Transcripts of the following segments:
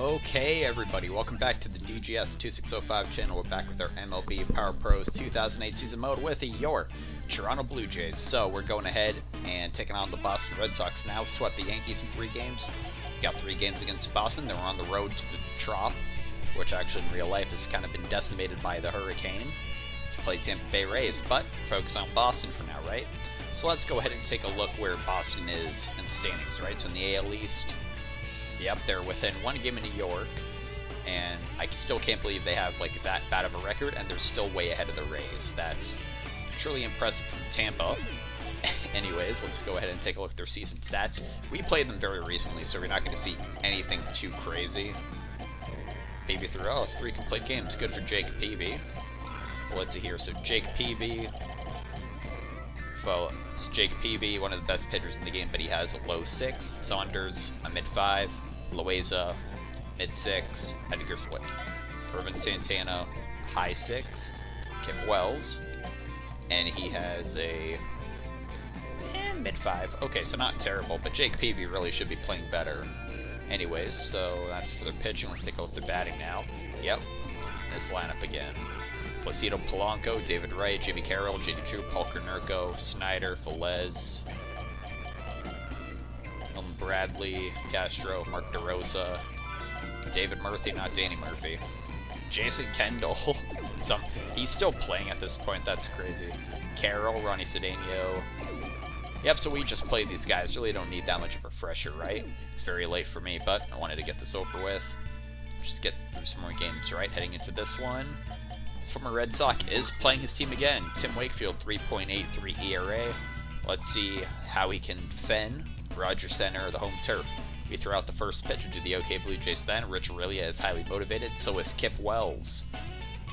Okay, everybody, welcome back to the DGS 2605 channel. We're back with our MLB Power Pros 2008 season mode with your Toronto Blue Jays. So we're going ahead and taking on the Boston Red Sox now. Swept the Yankees in 3 games. We got 3 games against Boston. Then we're on the road to the Trop, which actually in real life has kind of been decimated by the hurricane. To play Tampa Bay Rays, but focus on Boston for now, right? So let's go ahead and take a look where Boston is in the standings, right? So in the AL East, yep, they're within 1 game of New York, and I still can't believe they have like that bad of a record, and they're still way ahead of the Rays. That's truly impressive from Tampa. Anyways, let's go ahead and take a look at their season stats. We played them very recently, so we're not going to see anything too crazy. Peavy threw 3 complete games. Good for Jake Peavy. Well, let's see here. So Jake Peavy. Well, it's Jake Peavy, one of the best pitchers in the game, but he has a low 6. Saunders, a mid-5. Loaiza, mid-6. Edgar Flick. Irvin Santana, high 6. Kip Wells, and he has a mid-5. Okay, so not terrible, but Jake Peavy really should be playing better. Anyways, so that's for their pitching. Let's take a look at their batting now. Yep, this lineup again. Placido Polanco, David Wright, Jimmy Carroll, J.D. Drew, Paul Konerko, Snyder, Velez, Milton Bradley, Castro, Mark DeRosa, David Murphy, not Danny Murphy, Jason Kendall, he's still playing at this point, that's crazy, Carroll, Ronnie Cedeno. Yep, so we just played these guys, really don't need that much of a refresher, right? It's very late for me, but I wanted to get this over with. Just get through some more games, right? Heading into this one. Former Red Sox is playing his team again. Tim Wakefield, 3.83 ERA. Let's see how he can fend Roger Center, the home turf. We throw out the first pitch into the OK Blue Jays then. Rich Aurelia is highly motivated, so is Kip Wells,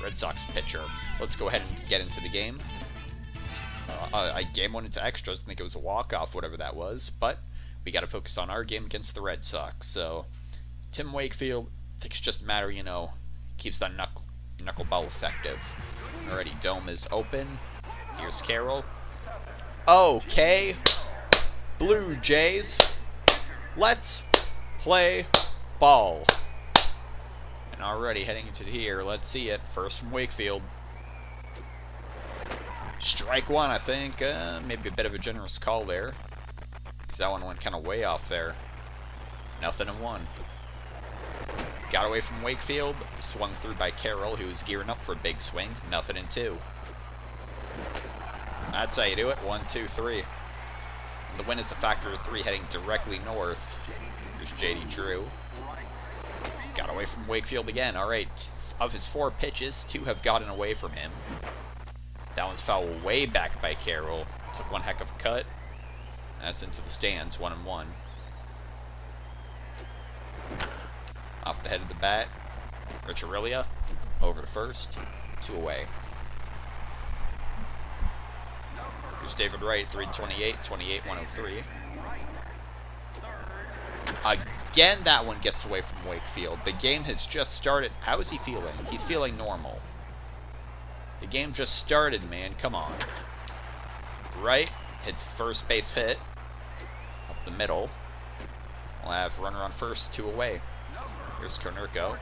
Red Sox pitcher. Let's go ahead and get into the game. I game went into extras. I think it was a walk-off, whatever that was. But we got to focus on our game against the Red Sox. So Tim Wakefield, I think it's just a matter, keeps that knuckleball effective. Alrighty, dome is open. Here's Carroll. Okay, Blue Jays, let's play ball. And already heading into here, let's see it. First from Wakefield. Strike 1, I think. Maybe a bit of a generous call there, because that one went kind of way off there. 0-1. Got away from Wakefield, swung through by Carroll, who was gearing up for a big swing. 0-2. That's how you do it. 1, 2, 3. The win is a factor of 3 heading directly north. Here's J.D. Drew. Got away from Wakefield again. Alright, of his 4 pitches, 2 have gotten away from him. That one's fouled way back by Carroll. Took one heck of a cut. That's into the stands, 1-1. Off the head of the bat, Rich Aurelia, over to first, 2 away. Here's David Wright, 328, 28, 103. Again, that one gets away from Wakefield. The game has just started. How is he feeling? He's feeling normal. The game just started, man. Come on. Wright hits first base hit. Up the middle. We'll have runner on first, 2 away. Here's Konerko.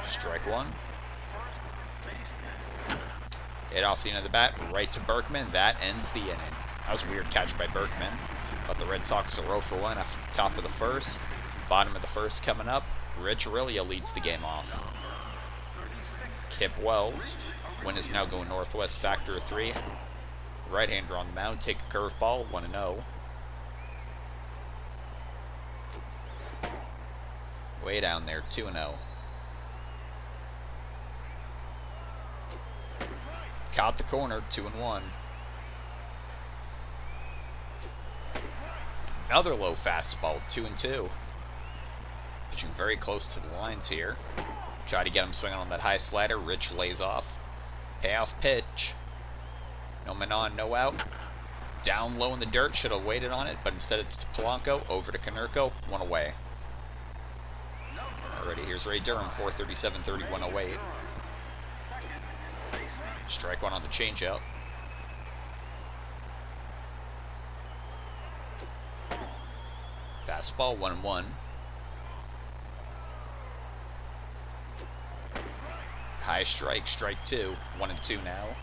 Strike 1. Hit off the end of the bat, right to Berkman. That ends the inning. That was a weird catch by Berkman. But the Red Sox are 0 for 1 after the top of the first. Bottom of the first coming up. Rich Aurelia leads the game off. Kip Wells. Wind is now going northwest, factor of 3. Right-hander on the mound. Take a curveball, 1-0. Way down there, 2-0. Caught the corner, 2-1. Another low fastball, 2-2. Pitching very close to the lines here. Try to get him swinging on that high slider. Rich lays off. Payoff pitch. No man on, no out. Down low in the dirt, should have waited on it, but instead it's to Polanco. Over to Konerko, 1 away. Alrighty, here's Ray Durham, 437, 3108. Strike 1 on the changeup. Fastball, 1-1. High strike, strike 2. 1-2 now.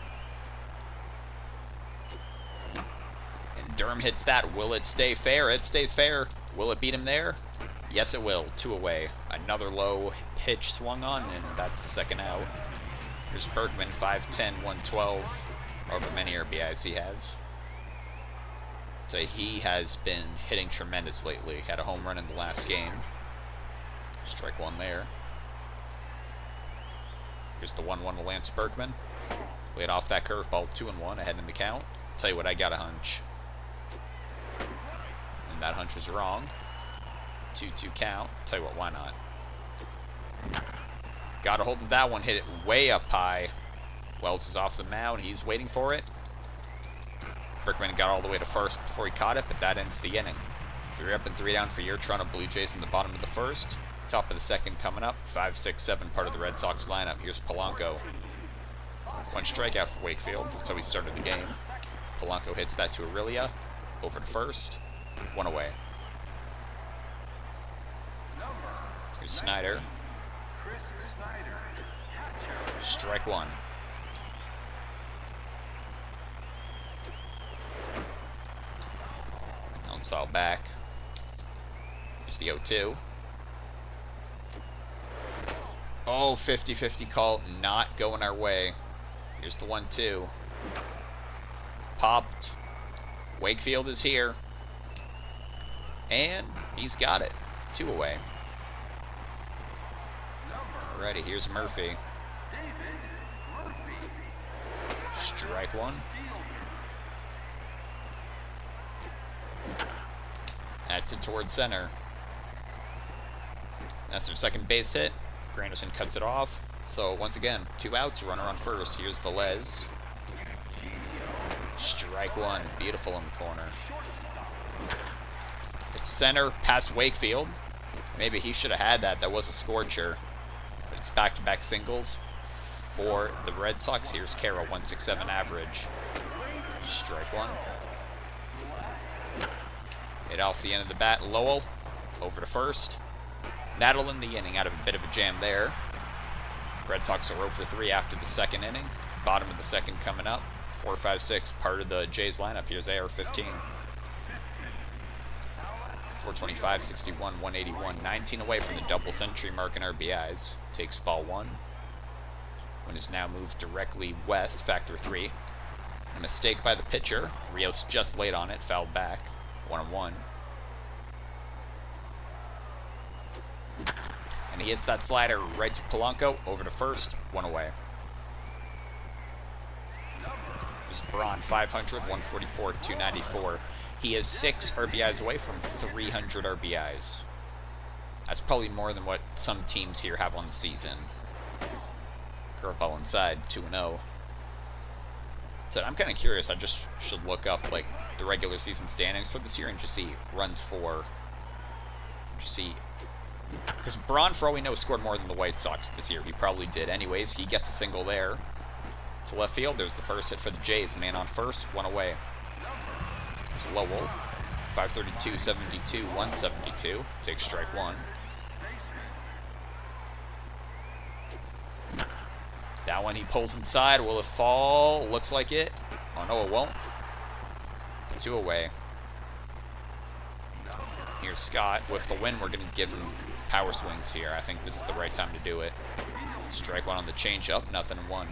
And Durham hits that. Will it stay fair? It stays fair. Will it beat him there? Yes, it will. 2 away. Another low pitch swung on, and that's the second out. Here's Bergman, 5'10", 112. However many RBIs he has. So he has been hitting tremendous lately. Had a home run in the last game. Strike 1 there. Here's the 1-1 to Lance Bergman. Laid off that curveball, 2-1, ahead in the count. Tell you what, I got a hunch. And that hunch was wrong. 2-2 count. Tell you what, why not? Got a hold of that one, hit it way up high. Wells is off the mound, he's waiting for it. Bergman got all the way to first before he caught it, but that ends the inning. 3 up and 3 down for your Toronto Blue Jays in the bottom of the first. Top of the second coming up. 5, 6, 7, part of the Red Sox lineup. Here's Polanco. 1 strikeout for Wakefield. That's how he started the game. Polanco hits that to Aurelia. Over to first. 1 away. Here's Snyder. Strike 1. One's foul back. Here's the 0-2. Oh, 50-50 call. Not going our way. Here's the 1-2. Popped. Wakefield is here. And he's got it. 2 away. Alrighty, here's Murphy. Strike 1. That's it towards center. That's their second base hit. Granderson cuts it off. So once again, 2 outs, runner on first. Here's Velez. Strike 1. Beautiful in the corner. It's center past Wakefield. Maybe he should have had that. That was a scorcher. But it's back-to-back singles for the Red Sox. Here's Carroll, 167 average. Strike 1. Hit off the end of the bat. Lowell over to first. That'll end the inning. Out of a bit of a jam there. Red Sox are 0 for 3 after the second inning. Bottom of the second coming up. 4, 5, 6, part of the Jays lineup. Here's AR-15. 425, 61, 181. 19 away from the double century mark in RBIs. Takes ball 1. One is now moved directly west, factor 3. A mistake by the pitcher. Rios just laid on it, fouled back. 1-1. And he hits that slider right to Polanco, over to first, 1 away. There's Braun, 500, 144, 294. He is 6 RBIs away from 300 RBIs. That's probably more than what some teams here have on the season. Curveball inside, 2-0. So I'm kind of curious. I just should look up like the regular season standings for this year and just see runs for. Just see, because Braun, for all we know, scored more than the White Sox this year. He probably did. Anyways, he gets a single there. To left field, there's the first hit for the Jays. Man on first, 1 away. There's Lowell, 532, 72, 172. Takes strike 1. That one he pulls inside. Will it fall? Looks like it. Oh no, it won't. 2 away. Here's Scott. With the win, we're going to give him power swings here. I think this is the right time to do it. Strike 1 on the changeup. 0-1.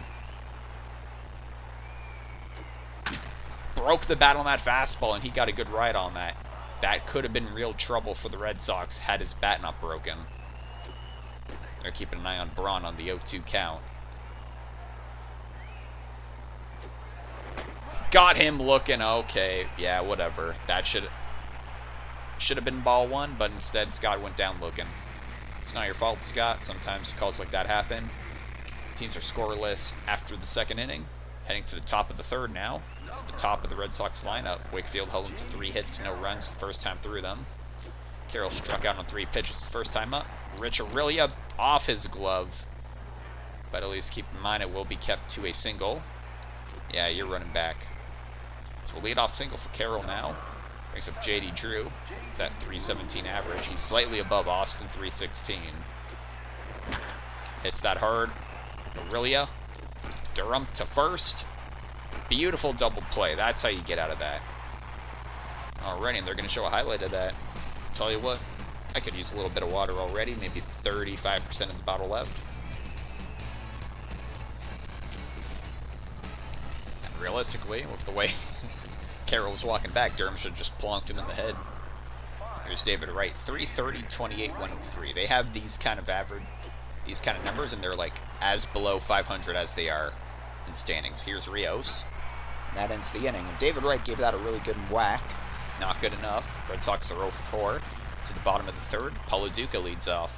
Broke the bat on that fastball, and he got a good ride on that. That could have been real trouble for the Red Sox had his bat not broken. They're keeping an eye on Braun on the 0-2 count. Got him looking. Okay, yeah, whatever. That should have been ball 1, but instead Scott went down looking. It's not your fault, Scott. Sometimes calls like that happen. Teams are scoreless after the second inning. Heading to the top of the third now. It's the top of the Red Sox lineup. Wakefield held him to 3 hits, no runs the first time through them. Carroll struck out on 3 pitches the first time up. Rich Aurelia off his glove. But at least keep in mind it will be kept to a single. Yeah, you're running back. So we'll lead off single for Carroll now. Brings up J.D. Drew. That 317 average. He's slightly above Austin, 316. Hits that hard. Aurelia. Durham to first. Beautiful double play. That's how you get out of that. Alrighty, and they're going to show a highlight of that. Tell you what, I could use a little bit of water already. Maybe 35% of the bottle left. And realistically, with the way Carroll was walking back, Durham should have just plonked him in the head. Here's David Wright. 330, 28, 103. They have these kind of numbers, and they're like as below 500 as they are in the standings. Here's Rios. And that ends the inning. And David Wright gave that a really good whack. Not good enough. Red Sox are 0 for 4. To the bottom of the third, Paulo Duca leads off.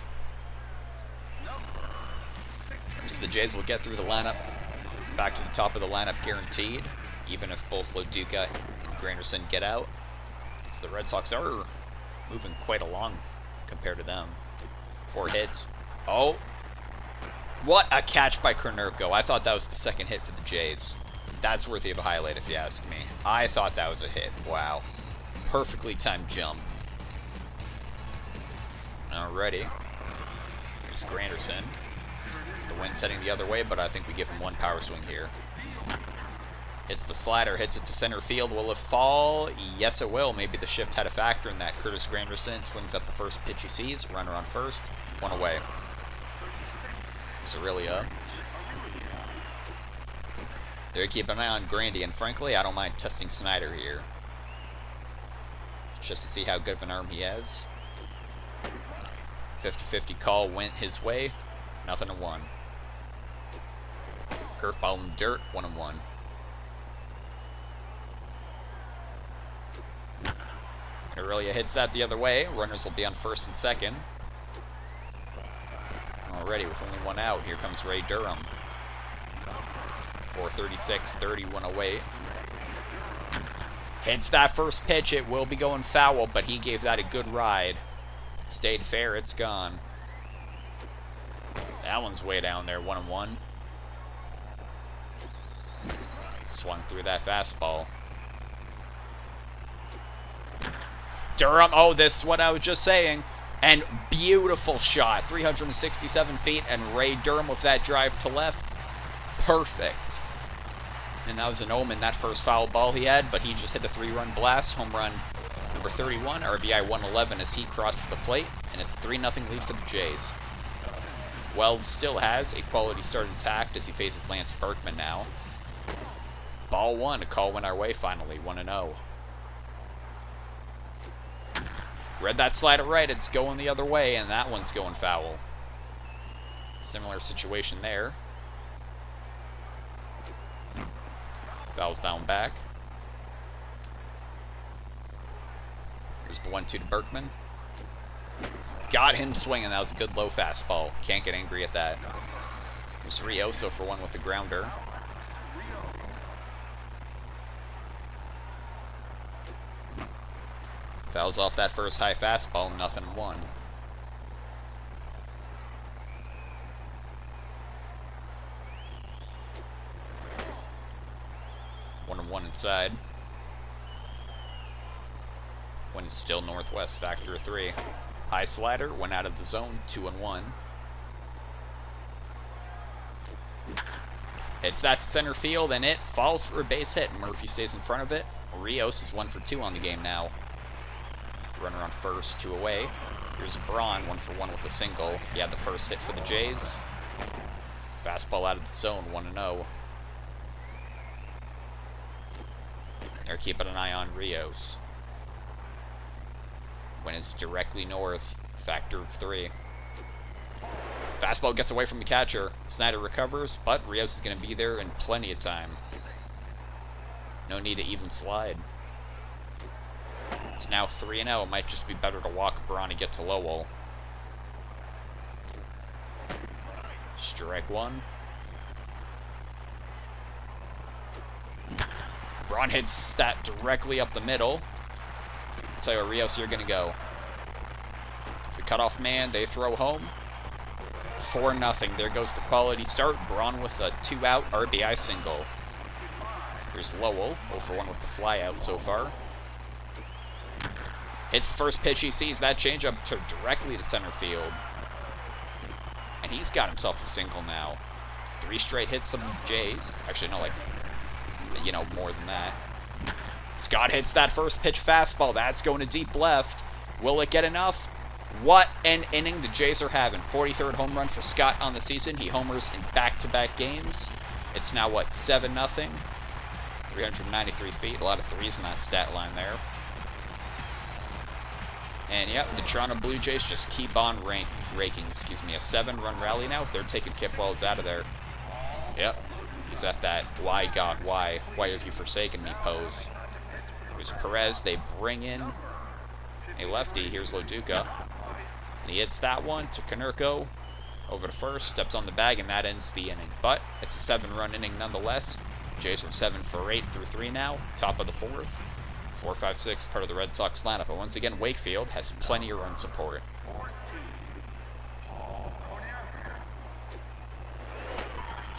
So the Jays will get through the lineup. Back to the top of the lineup guaranteed, even if both Loduca and Granderson get out. So the Red Sox are moving quite along compared to them. 4 hits. Oh! What a catch by Konerko. I thought that was the second hit for the Jays. That's worthy of a highlight if you ask me. I thought that was a hit. Wow. Perfectly timed jump. Alrighty. Here's Granderson. The wind's heading the other way, but I think we give him one power swing here. Hits the slider, hits it to center field. Will it fall? Yes, it will. Maybe the shift had a factor in that. Curtis Granderson swings at the first pitch he sees. Runner on first. 1 away. Is it really up? There, keep an eye on Grandy, and frankly, I don't mind testing Snyder here. Just to see how good of an arm he has. 50-50 call went his way. 0-1. Curveball in the dirt. 1-1. Aurelia hits that the other way. Runners will be on first and second. Already with only 1 out. Here comes Ray Durham. 436, 31 away. Hits that first pitch. It will be going foul, but he gave that a good ride. It stayed fair. It's gone. That one's way down there. 1-1. Swung through that fastball. Durham. Oh, this is what I was just saying. And beautiful shot. 367 feet, and Ray Durham with that drive to left. Perfect. And that was an omen, that first foul ball he had, but he just hit a 3-run blast. Home run number 31, RBI 111 as he crosses the plate, and it's a 3-0 lead for the Jays. Wells still has a quality start intact as he faces Lance Berkman now. Ball 1, a call went our way finally, 1-0. Read that slider right, it's going the other way, and that one's going foul. Similar situation there. Fouls down back. Here's the 1-2 to Berkman. Got him swinging. That was a good low fastball. Can't get angry at that. Here's Rioso for 1 with the grounder. Fouls off that first high fastball. 0-1. One inside. One is still northwest, factor of 3. High slider, went out of the zone, 2-1. Hits that to center field, and it falls for a base hit. Murphy stays in front of it. Rios is 1 for 2 on the game now. Runner on first, 2 away. Here's Braun, 1 for 1 with a single. He had the first hit for the Jays. Fastball out of the zone, 1-0. They're keeping an eye on Rios. When it's directly north, factor of 3. Fastball gets away from the catcher. Snyder recovers, but Rios is going to be there in plenty of time. No need to even slide. It's now 3-0. It might just be better to walk Braun and get to Lowell. Strike 1. Braun hits that directly up the middle. I'll tell you what, Rios, you're going to go. It's the cutoff man. They throw home. 4-0. There goes the quality start. Braun with a 2-out RBI single. Here's Lowell. 0 for 1 with the fly out so far. Hits the first pitch he sees. That changeup directly to center field. And he's got himself a single now. 3 straight hits for the Jays. Actually, no, like, you know, more than that. Scott hits that first pitch fastball. That's going to deep left. Will it get enough? What an inning the Jays are having. 43rd home run for Scott on the season. He homers in back-to-back games. It's now, what, 7-0? 393 feet. A lot of threes in that stat line there. And, yep, the Toronto Blue Jays just keep on raking, a 7-run rally now. They're taking Kipwell's out of there. Yep, he's at that, why, God, why have you forsaken me pose. Here's Perez. They bring in a lefty. Here's Loduca. And he hits that one to Konerko. Over to first, steps on the bag, and that ends the inning. But it's a 7-run inning nonetheless. Jays are 7 for 8 through 3 now. Top of the 4th. 4-5-6, part of the Red Sox lineup. But once again, Wakefield has plenty of run support.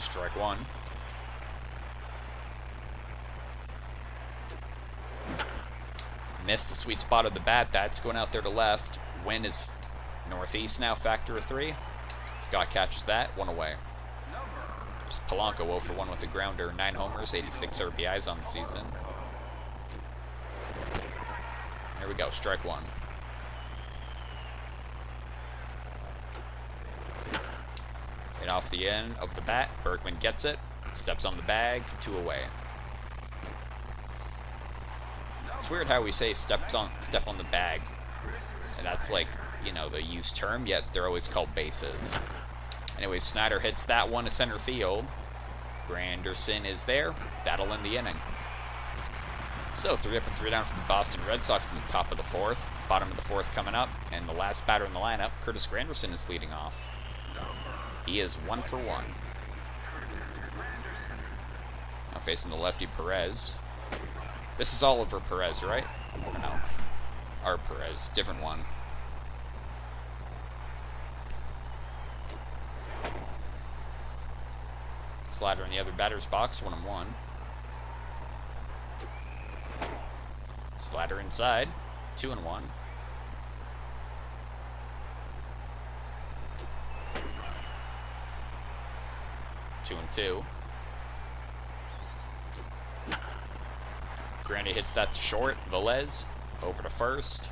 Strike 1. Missed the sweet spot of the bat. That's going out there to left. Wind is northeast now, factor of 3. Scott catches that, 1 away. There's Polanco 0 for 1 with the grounder. 9 homers, 86 RBIs on the season. There we go, strike 1. Right off the end of the bat, Bergman gets it, steps on the bag, 2 away. It's weird how we say step on the bag, and that's like, you know, the used term, yet they're always called bases. Anyway, Snyder hits that one to center field. Granderson is there. That'll end the inning. So 3 up and 3 down for the Boston Red Sox in the top of the 4th. Bottom of the 4th coming up, and the last batter in the lineup, Curtis Granderson, is leading off. He is 1 for 1. Now facing the lefty, Perez. This is Oliver Perez, right? Or no? Our Perez, different one. Slider in the other batter's box, 1-1. Slider inside, 2-1. Two and 2. Grandy hits that to short. Velez over to first.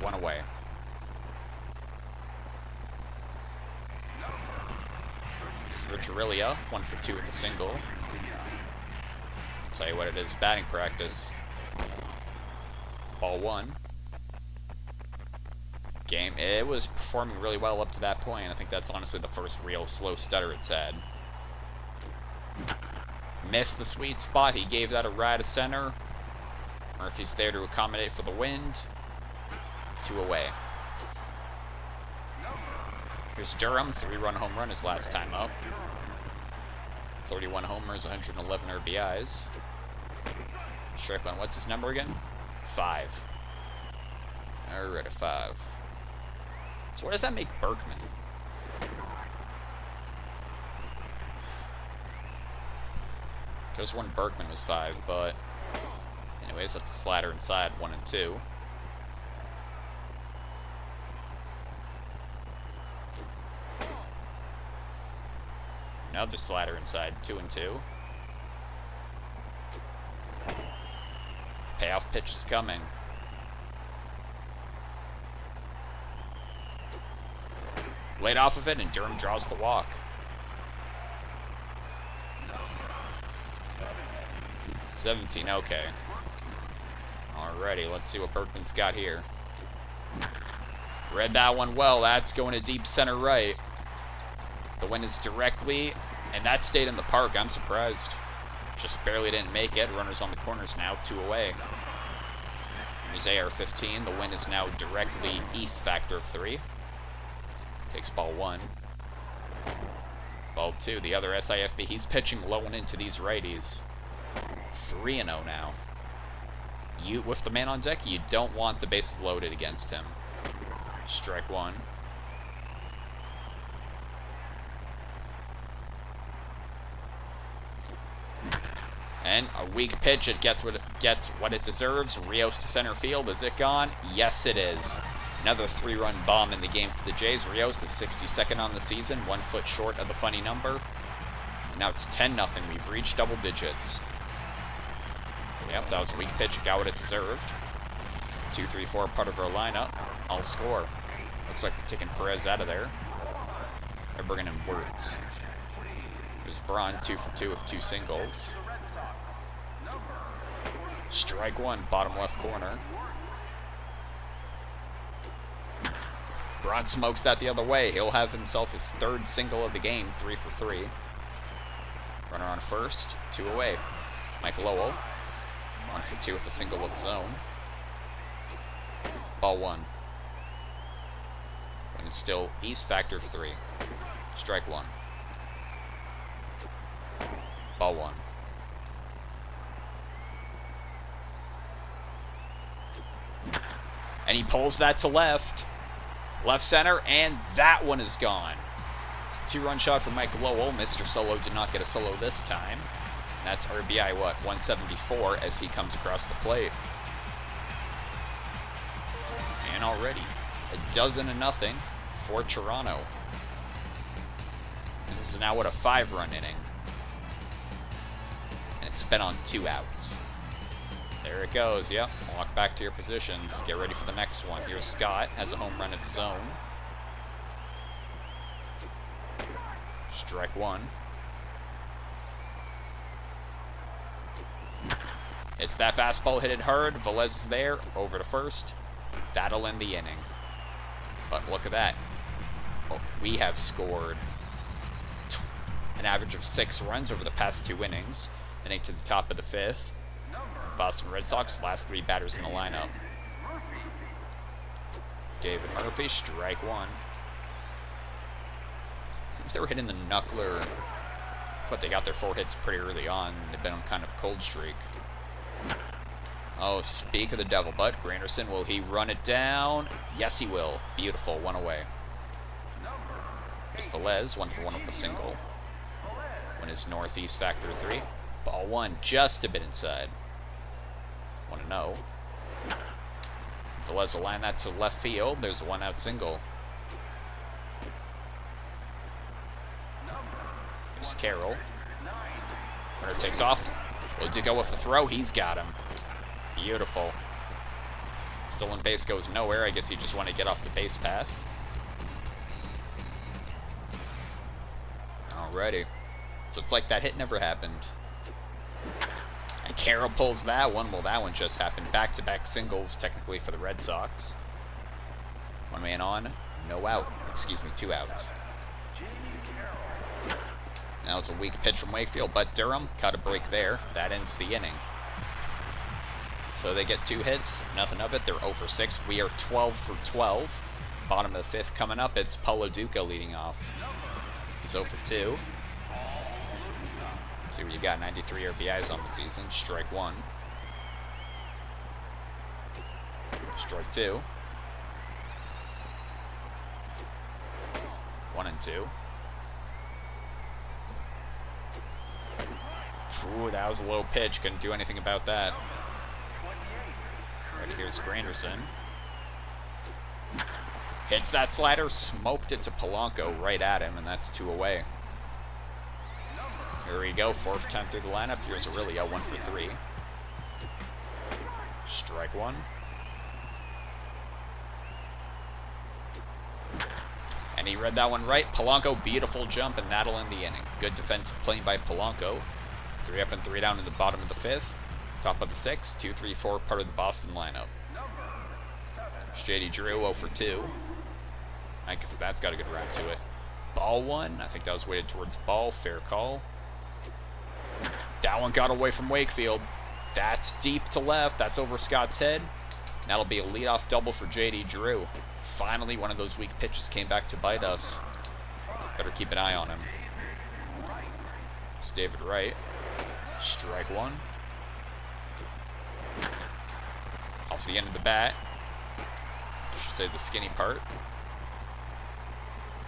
1 away. Vigilia, 1 for 2 with a single. I'll tell you what it is, batting practice. Ball 1. Game, it was performing really well up to that point. I think that's honestly the first real slow stutter it's had. Missed the sweet spot. He gave that a ride to center. Murphy's there to accommodate for the wind. 2 away. Here's Durham, 3-run home run his last time up. 31 homers, 111 RBIs. Strickland, what's his number again? 5. Alright, a 5. So what does that make Berkman? Because one Berkman was 5, but anyways, that's the slider inside, 1 and 2. Another slider inside, 2 and 2. Payoff pitch is coming. Laid off of it, and Durham draws the walk. $17, okay. Alrighty, let's see what Berkman's got here. Read that one well. That's going to deep center right. The wind is directly, and that stayed in the park. I'm surprised. Just barely didn't make it. Runners on the corners now, 2 away. Here's AR-15. The wind is now directly east, factor of 3. Takes ball 1. Ball 2, the other SIFB. He's pitching low and into these righties. 3-0 now. With the man on deck, you don't want the bases loaded against him. Strike 1. And a weak pitch. It gets what it deserves. Rios to center field. Is it gone? Yes, it is. Another 3-run bomb in the game for the Jays. Rios, the 62nd on the season, 1 foot short of the funny number. And now it's 10-0. We've reached double digits. Yep, that was a weak pitch. Got what it deserved. 2-3-4 part of our lineup. I'll score. Looks like they're taking Perez out of there. They're bringing in Wirtz. There's Braun, 2 for 2 with 2 singles. Strike 1, bottom left corner. Braun smokes that the other way. He'll have himself his 3rd single of the game, 3 for 3. Runner on first, 2 away. Mike Lowell, 1 for 2 with a single of his own. Ball 1. And it's still East factor 3. Strike 1. Ball 1. And he pulls that to left. Left center, and that one is gone. 2-run shot for Mike Lowell. Mr. Solo did not get a solo this time. That's RBI, 174 as he comes across the plate. And already, 12-0 for Toronto. And this is now, a 5-run inning. And it's been on 2 outs. There it goes, yep. Walk back to your positions. Get ready for the next one. Here's Scott, has a home run of his own. Strike 1. It's that fastball hit it hard. Velez is there, over to first. That'll end the inning. But look at that. Oh, we have scored an average of 6 runs over the past 2 innings. Inning to the top of the 5th. Boston Red Sox, last 3 batters in the lineup. David Murphy, strike 1. Seems they were hitting the knuckler, but they got their 4 hits pretty early on. They've been on kind of a cold streak. Oh, speak of the devil, but Granderson, will he run it down? Yes, he will. Beautiful, 1 away. There's Velez, 1 for 1 with a single. 1 is Northeast factor 3. Ball 1, just a bit inside. 1-0. Velez will line that to left field. There's a 1-out single. There's Carroll. Runner takes off. Loduco with the throw. He's got him. Beautiful. Stolen base goes nowhere. I guess he just wanted to get off the base path. Alrighty. So it's like that hit never happened. And Carroll pulls that one. Well, that one just happened. Back-to-back singles, technically, for the Red Sox. 1 man on, no out. Excuse me, 2 outs. Now it's a weak pitch from Wakefield, but Durham caught a break there. That ends the inning. So they get 2 hits, nothing of it. They're 0 for 6. We are 12 for 12. Bottom of the 5th coming up. It's Paulo Duca leading off. He's 0 for 2. Let's see what you got. 93 RBIs on the season. Strike 1. Strike 2. 1 and 2. Ooh, that was a low pitch. Couldn't do anything about that. Right, here's Granderson. Hits that slider, smoked it to Polanco right at him, and that's 2 away. Here we go, 4th time through the lineup. Here's Aurelio, 1 for 3. Strike 1. And he read that one right. Polanco, beautiful jump, and that'll end the inning. Good defensive play by Polanco. 3 up and 3 down in the bottom of the 5th. Top of the 6th, 2-3-4, part of the Boston lineup. There's J.D. Drew, 0 for 2. I guess that's got a good rap to it. Ball 1. I think that was weighted towards ball. Fair call. That one got away from Wakefield. That's deep to left. That's over Scott's head. That'll be a leadoff double for J.D. Drew. Finally, one of those weak pitches came back to bite us. Better keep an eye on him. It's David Wright. Strike 1. Off the end of the bat. I should say the skinny part.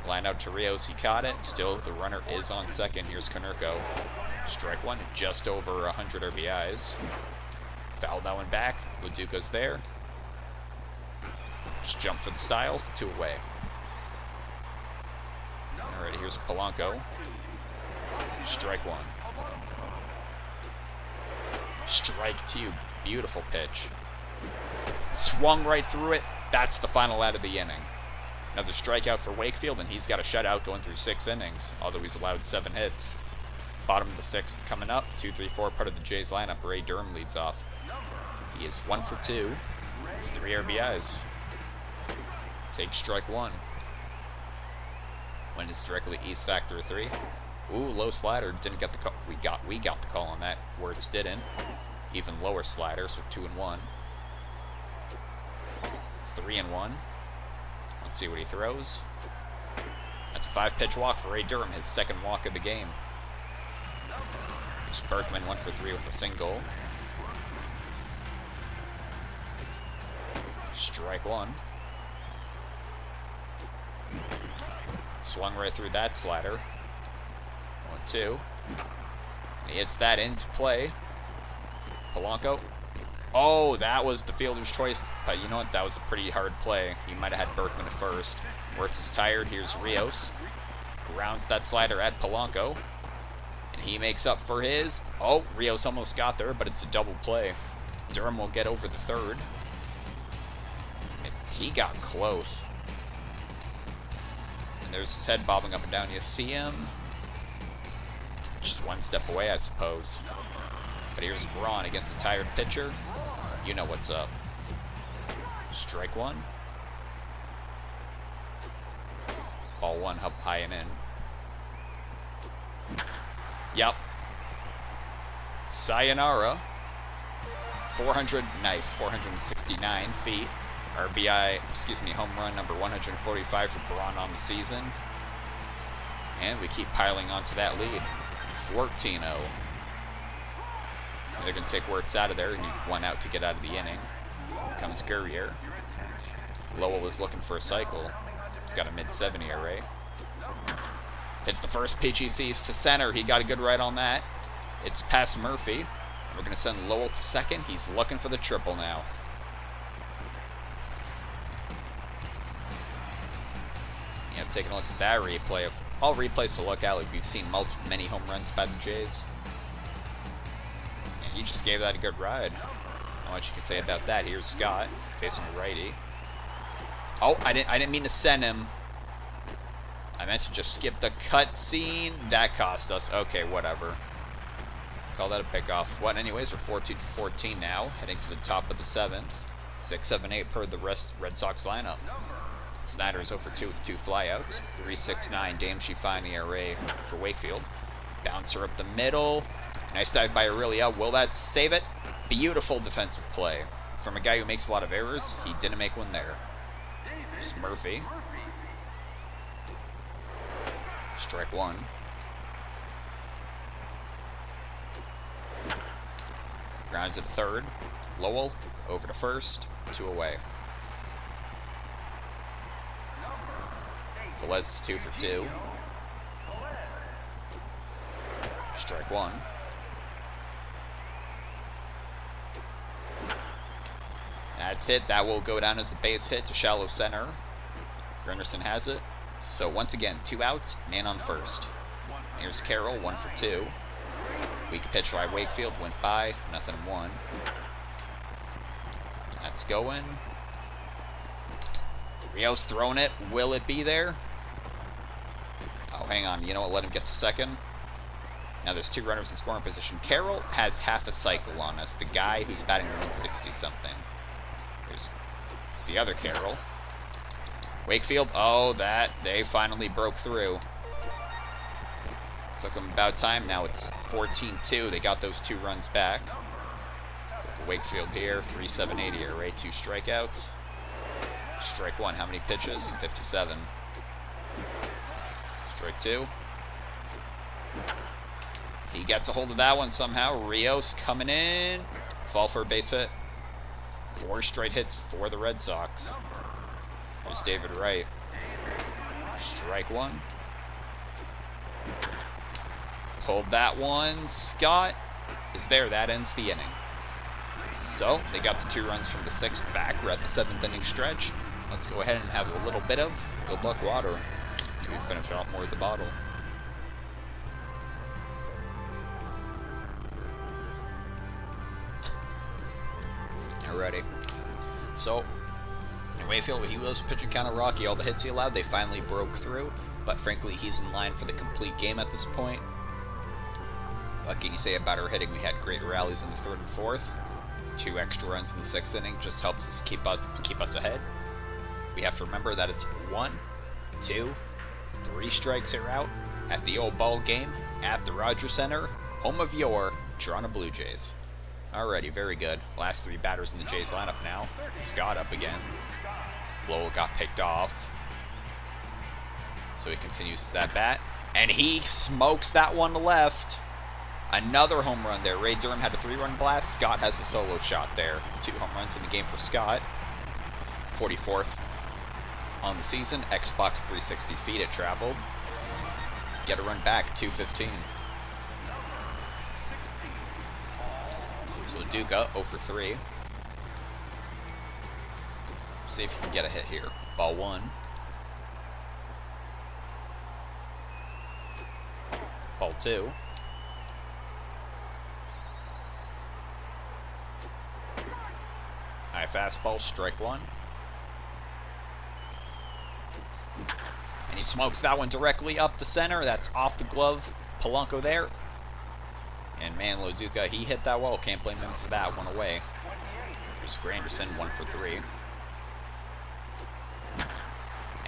Line out to Rios, he caught it. Still, the runner is on second. Here's Konerko. Strike 1, just over 100 RBIs. Fouled that one back. Loduca's there. Just jump for the style, 2 away. Alright, here's Polanco. Strike 1. Strike 2. Beautiful pitch. Swung right through it. That's the final out of the inning. Another strikeout for Wakefield, and he's got a shutout going through 6 innings, although he's allowed 7 hits. Bottom of the 6th coming up. 2-3-4, part of the Jays lineup. Ray Durham leads off. He is 1 for 2. 3 RBIs. Take strike 1. When is directly east factor 3. Ooh, low slider. Didn't get the call. We got the call on that. Words didn't. Even lower slider, so 2-1. 3-1. Let's see what he throws. That's a 5-pitch walk for Ray Durham, his 2nd walk of the game. Here's Berkman, 1 for 3 with a single. Strike 1. Swung right through that slider. 1-2. He hits that into play. Polanco. Oh, that was the fielder's choice. But you know what? That was a pretty hard play. He might have had Berkman at first. Wirtz is tired. Here's Rios. Grounds that slider at Polanco. And he makes up for his. Oh, Rios almost got there, but it's a double play. Durham will get over the 3rd. And he got close. And there's his head bobbing up and down. You see him? Just 1 step away, I suppose. But here's Braun against a tired pitcher. You know what's up. Strike 1. Ball 1 up high and in. Yep. Sayonara. 400, nice, 469 feet. Home run number 145 for Braun on the season. And we keep piling onto that lead. 14-0. They're going to take Wirtz out of there. Need 1 out to get out of the inning. Here comes Guerrier. Lowell is looking for a cycle. He's got a mid-70 ERA. Hits the first pitch he sees to center. He got a good ride on that. It's past Murphy. We're going to send Lowell to 2nd. He's looking for the triple now. Yeah, taking a look at that replay. Of all replays to look at, like we've seen many home runs by the Jays. And he just gave that a good ride. Not much you can say about that. Here's Scott facing a righty. Oh, I didn't mean to send him. I meant to just skip the cutscene. That cost us. Okay, whatever. Call that a pickoff. What? Anyways, we're 14 for 14 now, heading to the top of the 7th. 6, 7, 8 per the Red Sox lineup. Snyder is 0 for 2 with 2 flyouts. 3.69 damn fine ERA for Wakefield. Bouncer up the middle. Nice dive by Aurelia. Will that save it? Beautiful defensive play. From a guy who makes a lot of errors, he didn't make one there. There's Murphy. Strike 1. Grounds to the 3rd. Lowell over to 1st. 2 away. Velez is 2 for 2. Strike 1. That's hit. That will go down as a base hit to shallow center. Grinderson has it. So once again, 2 outs, man on 1st. Here's Carroll, 1 for 2. Weak pitch by Wakefield, went by, 0-1. That's going. Rios throwing it. Will it be there? Oh, hang on. You know what? Let him get to 2nd. Now there's 2 runners in scoring position. Carroll has half a cycle on us. The guy who's batting 160-something. Here's the other Carroll. Wakefield. Oh, they finally broke through. Took them about time. Now it's 14-2. They got those 2 runs back. It's like a Wakefield here. 3.78 ERA, 2 strikeouts. Strike 1. How many pitches? 57. Strike 2. He gets a hold of that one somehow. Rios coming in. Fall for a base hit. 4 straight hits for the Red Sox. There's David Wright. Strike 1. Hold that one. Scott is there. That ends the inning. So, they got the 2 runs from the 6th back. We're at the 7th inning stretch. let's go ahead and have a little bit of good luck water. We finish off more of the bottle. Alrighty. So, in Wakefield, he was pitching kind of rocky. All the hits he allowed, they finally broke through. But frankly, he's in line for the complete game at this point. What can you say about our hitting? We had great rallies in the 3rd and 4th. 2 extra runs in the 6th inning just helps us keep us ahead. We have to remember that it's 1, 2, 3 strikes are out at the old ball game at the Rogers Center, home of your Toronto Blue Jays. Alrighty, very good. Last 3 batters in the Jays lineup now. Scott up again. Lowell got picked off. So he continues his at-bat. And he smokes that one to left. Another home run there. Ray Durham had a 3-run blast. Scott has a solo shot there. 2 home runs in the game for Scott. 44th on the season. Xbox 360 feet it traveled. Get a run back, 215. So Duca 0 for 3. See if he can get a hit here. Ball 1. Ball 2. High fastball, strike 1. And he smokes that one directly up the center. That's off the glove. Polanco there. And man, Loduca, he hit that well. Can't blame him for that. One away. Here's Granderson, 1 for 3.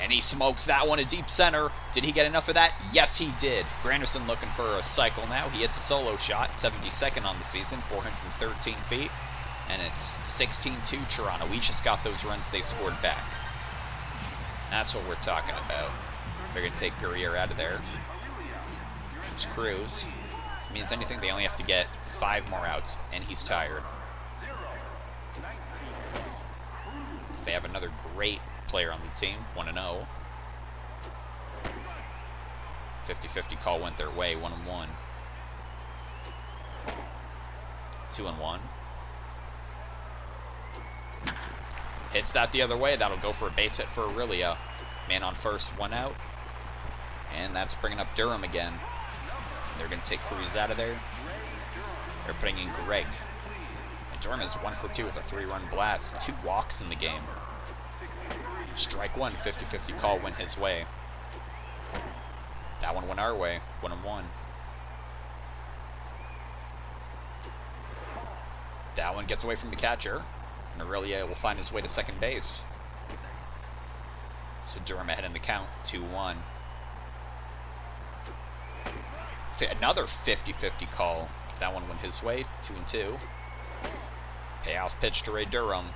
And he smokes that one to deep center. Did he get enough of that? Yes, he did. Granderson looking for a cycle now. He hits a solo shot, 72nd on the season, 413 feet. And it's 16-2 Toronto. We just got those runs they scored back. That's what we're talking about. They're going to take Guerrier out of there. It's Cruz. If it means anything, they only have to get 5 more outs, and he's tired. So they have another great player on the team, 1-0. 50-50 call went their way, 1-1. 2-1. Hits that the other way. That'll go for a base hit for Aurelia. Man on first, 1 out. And that's bringing up Durham again. They're going to take Cruz out of there. They're putting in Greg. And Durham is 1 for 2 with a 3-run blast. 2 walks in the game. Strike 1, 50-50 call went his way. That one went our way, 1-1. That one gets away from the catcher. And Aurelia will find his way to second base. So Durham ahead in the count, 2-1. Another 50-50 call. That one went his way, 2-2. Payoff pitch to Ray Durham.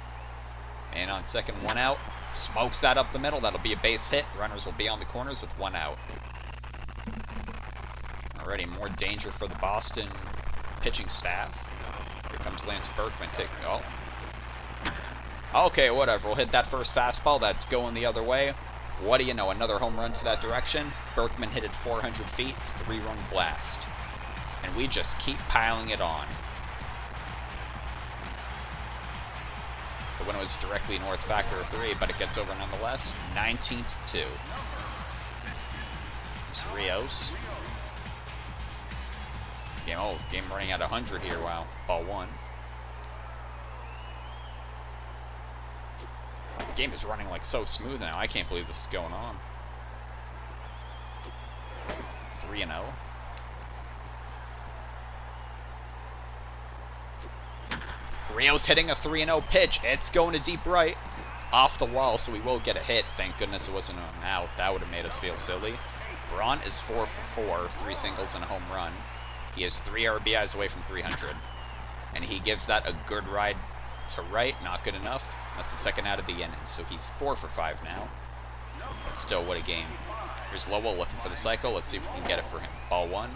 And on second, 1 out. Smokes that up the middle. That'll be a base hit. Runners will be on the corners with 1 out. Already more danger for the Boston pitching staff. Here comes Lance Berkman taking... Oh. Okay, whatever. We'll hit that first fastball. That's going the other way. What do you know? Another home run to that direction. Berkman hit it 400 feet. 3-run blast. And we just keep piling it on. The one was directly north, factor of 3, but it gets over nonetheless. 19-2. There's Rios. Game running at 100 here. Wow. Ball 1. The game is running like so smooth now. I can't believe this is going on. 3-0. Rios hitting a 3-0 pitch. It's going to deep right. Off the wall, so we will get a hit. Thank goodness it wasn't an out. That would have made us feel silly. Braun is 4 for 4. 3 singles and a home run. He is 3 RBIs away from 300. And he gives that a good ride to right. Not good enough. That's the second out of the inning. So he's 4 for 5 now. But still, what a game. Here's Lowell looking for the cycle. Let's see if we can get it for him. Ball 1.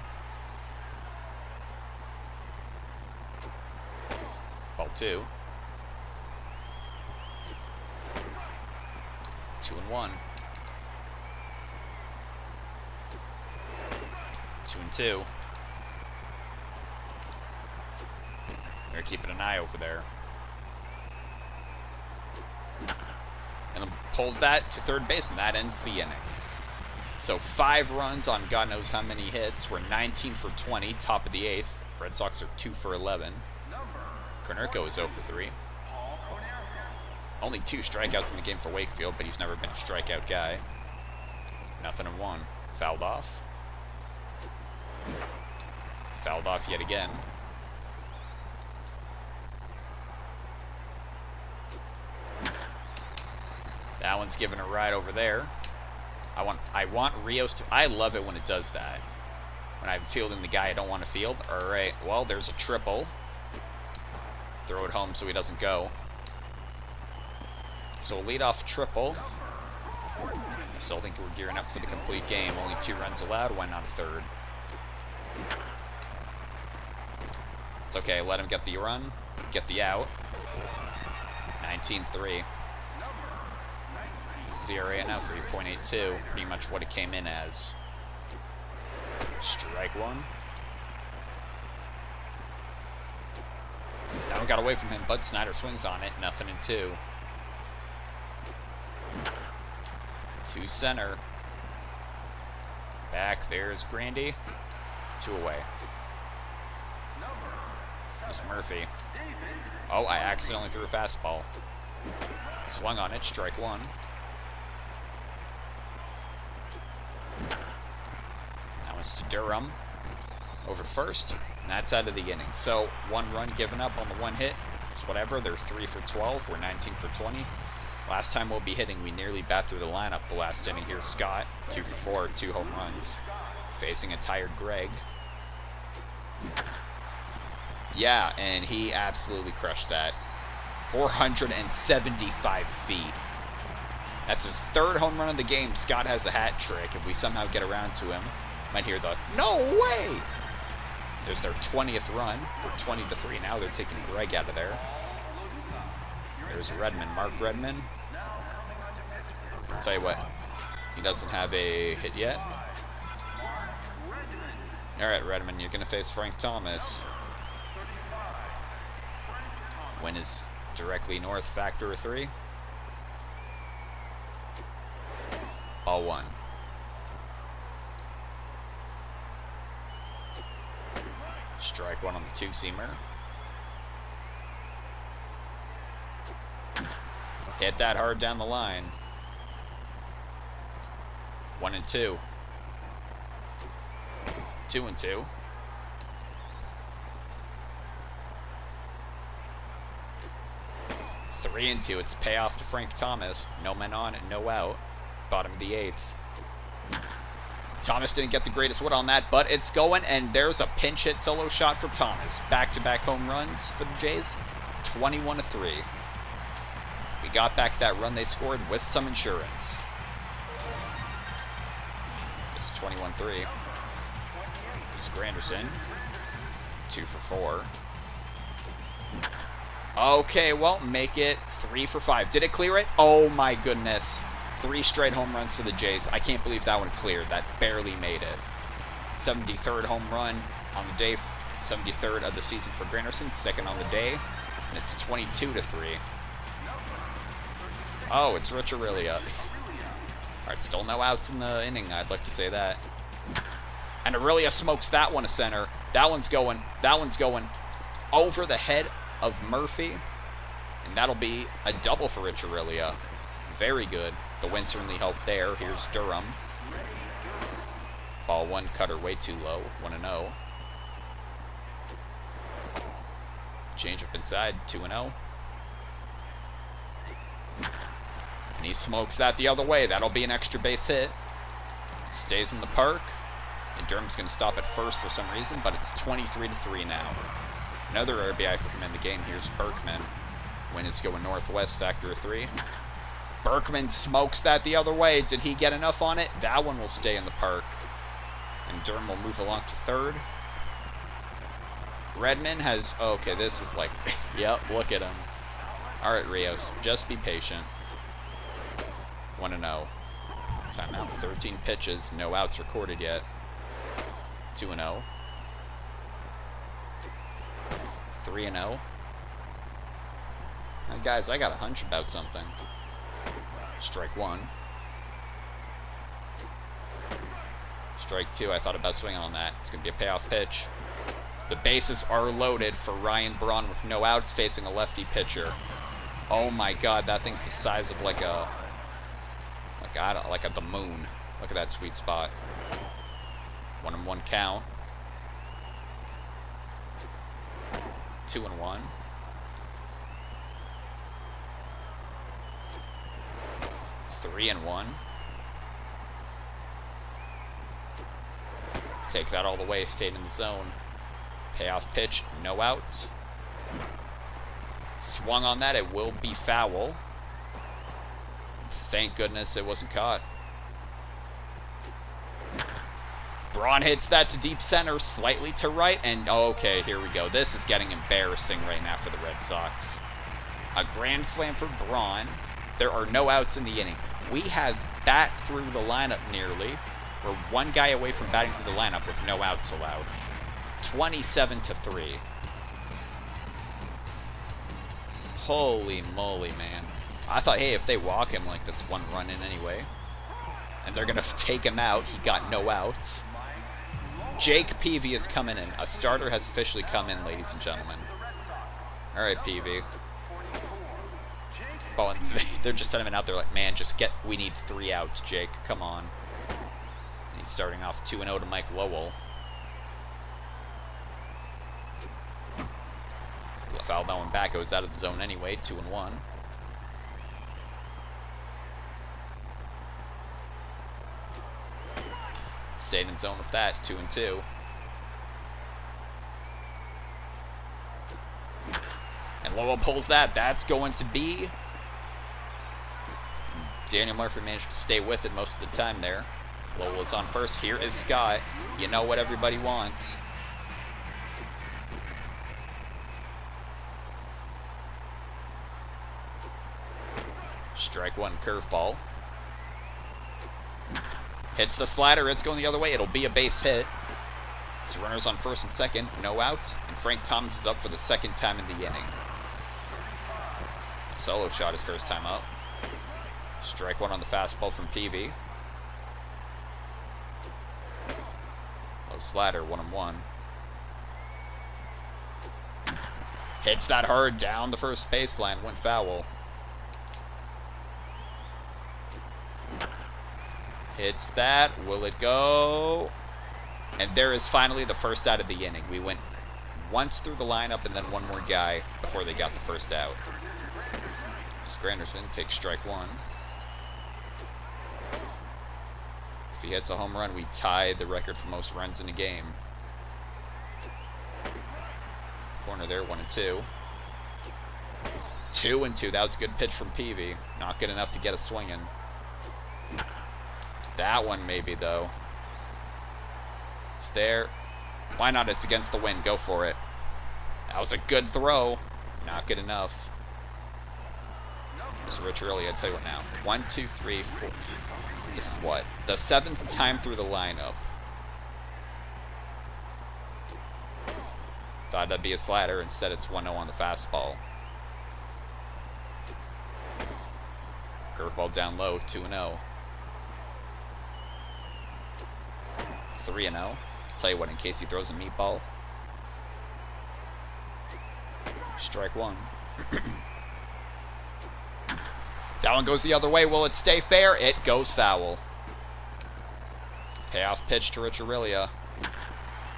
Ball 2. 2-1. 2-2. They're keeping an eye over there. and then pulls that to third base, and that ends the inning. So 5 runs on God knows how many hits. We're 19 for 20, top of the 8th. Red Sox are 2 for 11. Konerko is 0 for 3. Only 2 strikeouts in the game for Wakefield, but he's never been a strikeout guy. Nothing in 1. Fouled off. Fouled off yet again. That one's giving a ride over there. I want Rios to... I love it when it does that. When I'm fielding the guy I don't want to field. Alright, well, there's a triple. Throw it home so he doesn't go. So leadoff triple. I still think we're gearing up for the complete game. Only 2 runs allowed, went on third. It's okay, let him get the run, get the out. 19-3. CRA now 3.82, pretty much what it came in as. Strike 1. That one got away from him. Bud Snyder swings on it. Nothing in 2. To center. Back. There's Grandy. 2 away. There's Murphy. Oh, I accidentally threw a fastball. Swung on it. Strike 1. That one's to Durham. Over to first. And that's out of the inning. So 1 run given up on the 1 hit. It's whatever. They're 3 for 12. We're 19 for 20. Last time we'll be hitting, we nearly bat through the lineup the last inning. Here's Scott. 2 for 4. 2 home runs. Facing a tired Greg. Yeah, and he absolutely crushed that. 475 feet. That's his 3rd home run of the game. Scott has a hat trick. If we somehow get around to him, might hear the, no way! There's their 20th run. We're 20-3 now. They're taking Greg out of there. There's Redmond. Mark Redmond. I'll tell you what. He doesn't have a hit yet. Alright, Redmond. You're going to face Frank Thomas. Win is directly north. Factor 3. Ball 1. Strike 1 on the 2-seamer. Hit that hard down the line. 1 and 2. 2 and 2. 3 and 2. It's payoff to Frank Thomas. No men on and no out. Bottom of the 8th. Thomas didn't get the greatest wood on that, but it's going, and there's a pinch hit solo shot for Thomas. Back-to-back home runs for the Jays. 21-3. We got back that run they scored with some insurance. It's 21-3. Here's Granderson. 2 for 4. Okay, well, make it 3 for 5. Did it clear it? Oh my goodness. 3 straight home runs for the Jays. I can't believe that one cleared. That barely made it. 73rd home run on the day. 73rd of the season for Granderson. 2nd on the day. And it's 22-3. Oh, it's Rich Aurelia. Alright, still no outs in the inning. I'd like to say that. And Aurelia smokes that one to center. That one's going. That one's going over the head of Murphy. And that'll be a double for Rich Aurelia. Very good. The win certainly helped there. Here's Durham. Ball 1, cutter way too low. 1-0. Change up inside. 2-0. And he smokes that the other way. That'll be an extra base hit. Stays in the park. And Durham's going to stop at first for some reason, but it's 23-3 now. Another RBI for him in the game. Here's Berkman. Win is going northwest, factor 3. Berkman smokes that the other way. Did he get enough on it? That one will stay in the park. And Durham will move along to 3rd. Redmond has... Okay, this is like... Yep, look at him. Alright, Rios. Just be patient. 1-0. Timeout. 13 pitches. No outs recorded yet. 2-0. 3-0. Now, guys, I got a hunch about something. Strike one. Strike two. I thought about swinging on that. It's going to be a payoff pitch. The bases are loaded for Ryan Braun with no outs facing a lefty pitcher. Oh my god, that thing's the size of like the moon. Look at that sweet spot. 1-1 count. 2-1. 3-1. Take that all the way, stayed in the zone. Payoff pitch, no outs. Swung on that, it will be foul. Thank goodness it wasn't caught. Braun hits that to deep center, slightly to right, and okay, here we go. This is getting embarrassing right now for the Red Sox. A grand slam for Braun. There are no outs in the inning. We have bat through the lineup nearly. We're one guy away from batting through the lineup with no outs allowed. 27-3. Holy moly, man. I thought, hey, if they walk him, like, that's one run in anyway. And they're going to take him out. He got no outs. Jake Peavy is coming in. A starter has officially come in, ladies and gentlemen. All right, Peavy. Oh, they're just sending him out there like, man, we need 3 outs, Jake. Come on. And he's starting off 2-0 to Mike Lowell. Foul that one back. It was out of the zone anyway. 2-1. Stayed in zone with that. 2-2. And Lowell pulls that. That's going to be... Daniel Murphy managed to stay with it most of the time there. Lowell is on first. Here is Scott. You know what everybody wants. Strike one, curveball. Hits the slider. It's going the other way. It'll be a base hit. So runners on first and second. No outs. And Frank Thomas is up for the second time in the inning. A solo shot his first time up. Strike one on the fastball from Peavy. Low slider, 1-1. Hits that hard down the first baseline. Went foul. Hits that. Will it go? And there is finally the first out of the inning. We went once through the lineup and then one more guy before they got the first out. Mr. Granderson takes strike one. If he hits a home run, we tie the record for most runs in a game. Corner there, 1-2. 2-2. That was a good pitch from Peavy. Not good enough to get a swing in. That one maybe, though. It's there. Why not? It's against the wind. Go for it. That was a good throw. Not good enough. Mr. Rich early, I'll tell you what now. 1, 2, 3, 4. This is what? The 7th time through the lineup. Thought that'd be a slider. Instead, it's 1-0 on the fastball. Curveball down low, 2-0. 3-0. Tell you what, in case he throws a meatball. Strike one. That one goes the other way. Will it stay fair? It goes foul. Payoff pitch to Rich Aurelia.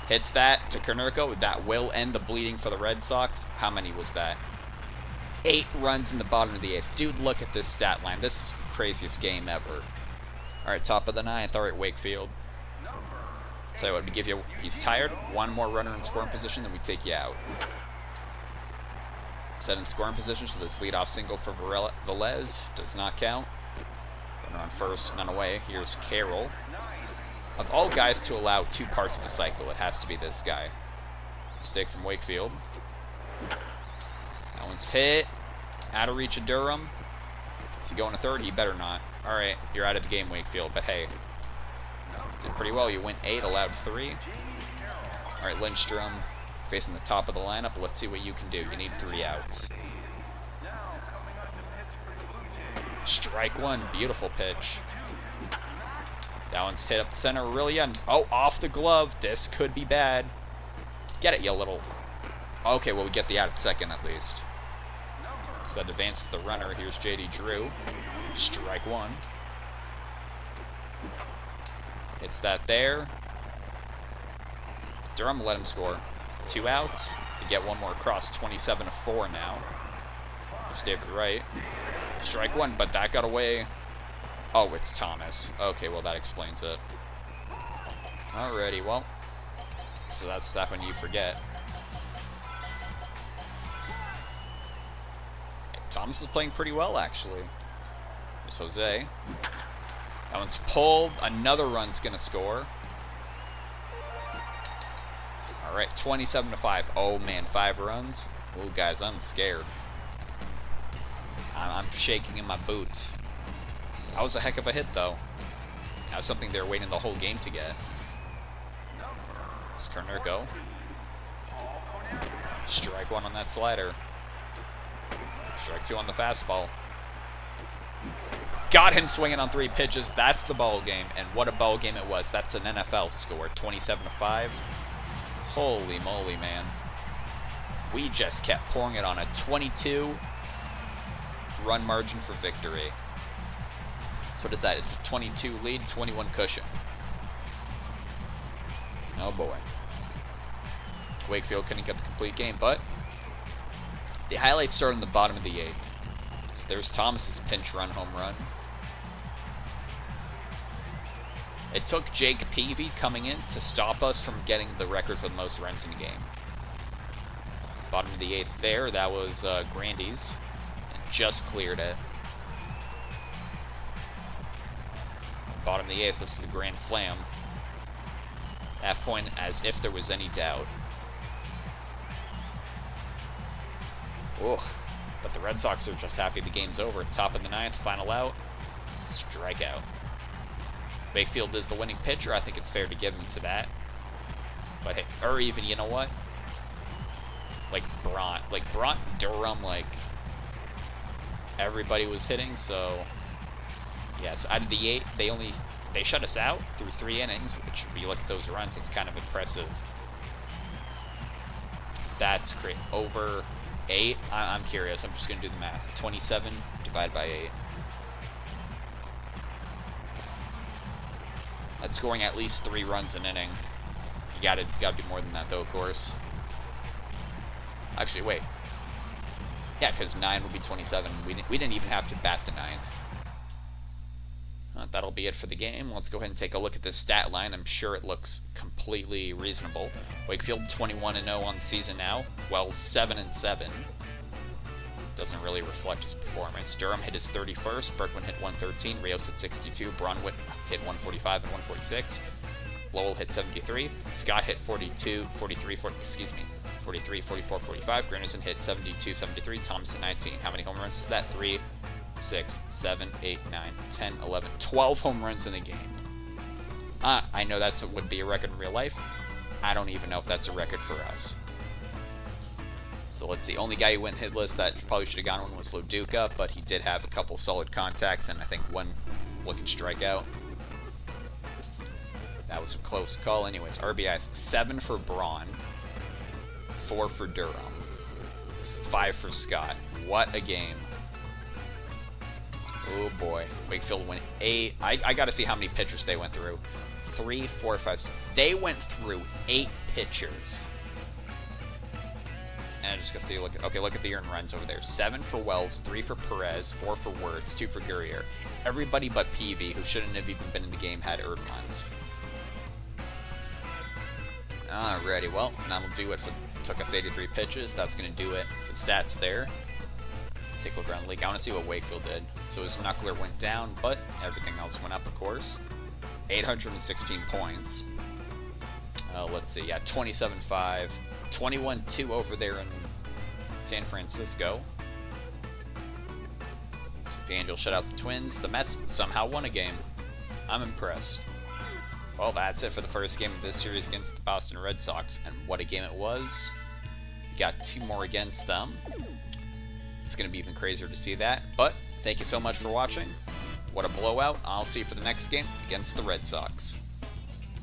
Hits that to Konerko. That will end the bleeding for the Red Sox. How many was that? 8 runs in the bottom of the 8th. Dude, look at this stat line. This is the craziest game ever. Alright, top of the 9th. Alright, Wakefield. Tell you what, we give you... He's tired. One more runner in scoring position, then we take you out. Set in scoring position to this leadoff single for Velez. Does not count. Runner on first, none away. Here's Carroll. Of all guys to allow 2 parts of a cycle, it has to be this guy. Mistake from Wakefield. That one's hit. Out of reach of Durham. Is he going to third? He better not. Alright, you're out of the game, Wakefield, but hey. Did pretty well. You went 8, allowed 3. Alright, Lindstrom facing the top of the lineup. Let's see what you can do. You need 3 outs. Strike one. Beautiful pitch. That one's hit up the center really end. Oh, off the glove. This could be bad. Get it, you little... Okay, well, we get the out at second at least. So that advances the runner. Here's J.D. Drew. Strike one. Hits that there. Durham let him score. 2 outs. They get one more across. 27-4 now. There's David Wright. Strike one, but that got away. Oh, it's Thomas. Okay, well, that explains it. Alrighty, well. So that's that one you forget. Thomas was playing pretty well, actually. There's Jose. That one's pulled. Another run's going to score. All right, 27-5. Oh, man, 5 runs. Oh, guys, I'm scared. I'm shaking in my boots. That was a heck of a hit, though. That was something they were waiting the whole game to get. Does Kerner go? Strike one on that slider. Strike two on the fastball. Got him swinging on 3 pitches. That's the ball game, and what a ball game it was. That's an NFL score, 27-5. Holy moly, man. We just kept pouring it on a 22-run margin for victory. So what is that? It's a 22 lead, 21 cushion. Oh boy. Wakefield couldn't get the complete game, but the highlights start in the bottom of the 8th. So there's Thomas's pinch run home run. It took Jake Peavy coming in to stop us from getting the record for the most runs in a game. Bottom of the 8th there, that was Grandy's, and just cleared it. Bottom of the 8th, this is the grand slam. At that point, as if there was any doubt. Ugh. But the Red Sox are just happy the game's over. Top of the 9th, final out. Strikeout. Wakefield is the winning pitcher. I think it's fair to give him to that. But hey, or even, you know what? Like Bront, Durham, like everybody was hitting, so yeah, so out of the 8, they shut us out through 3 innings, which if you look at those runs, it's kind of impressive. That's great. Over 8, I'm curious. I'm just going to do the math. 27 divided by 8. That's scoring at least 3 runs an inning. You gotta be more than that, though, of course. Actually, wait. Yeah, because 9 would be 27. We didn't even have to bat the 9th. That'll be it for the game. Let's go ahead and take a look at this stat line. I'm sure it looks completely reasonable. Wakefield 21-0 on the season now. Wells 7-7. Doesn't really reflect his performance. Durham hit his 31st. Berkman hit 113. Rios hit 62. Bronwit hit 145 and 146. Lowell hit 73. Scott hit 43, 44, 45. Granderson hit 72, 73. Thomas hit 19. How many home runs is that? 3, 6, 7, 8, 9, 10, 11, 12 home runs in the game. I know that would be a record in real life. I don't even know if that's a record for us. So let's see. Only guy who went hitless that probably should have gone one was Loduca, but he did have a couple solid contacts and I think one looking strikeout. That was a close call. Anyways, RBIs 7 for Braun, 4 for Durham, 5 for Scott. What a game. Oh boy. Wakefield went 8. I gotta see how many pitchers they went through. 3, 4, 5, 6. They went through 8 pitchers. And I just gotta see, look at the earned runs over there. 7 for Wells, 3 for Perez, 4 for Wirtz, 2 for Guerrier. Everybody but Peavy, who shouldn't have even been in the game, had earned runs. Alrighty, well, that'll do it. Took us 83 pitches. That's going to do it for the stats there. Take a look around the league. I want to see what Wakefield did. So his knuckler went down, but everything else went up, of course. 816 points. Let's see, yeah, 27-5. 21-2 over there in San Francisco. So the Angels shut out the Twins. The Mets somehow won a game. I'm impressed. Well, that's it for the first game of this series against the Boston Red Sox, and what a game it was. We got 2 more against them. It's going to be even crazier to see that, but Thank you so much for watching. What a blowout. I'll see you for the next game against the Red Sox.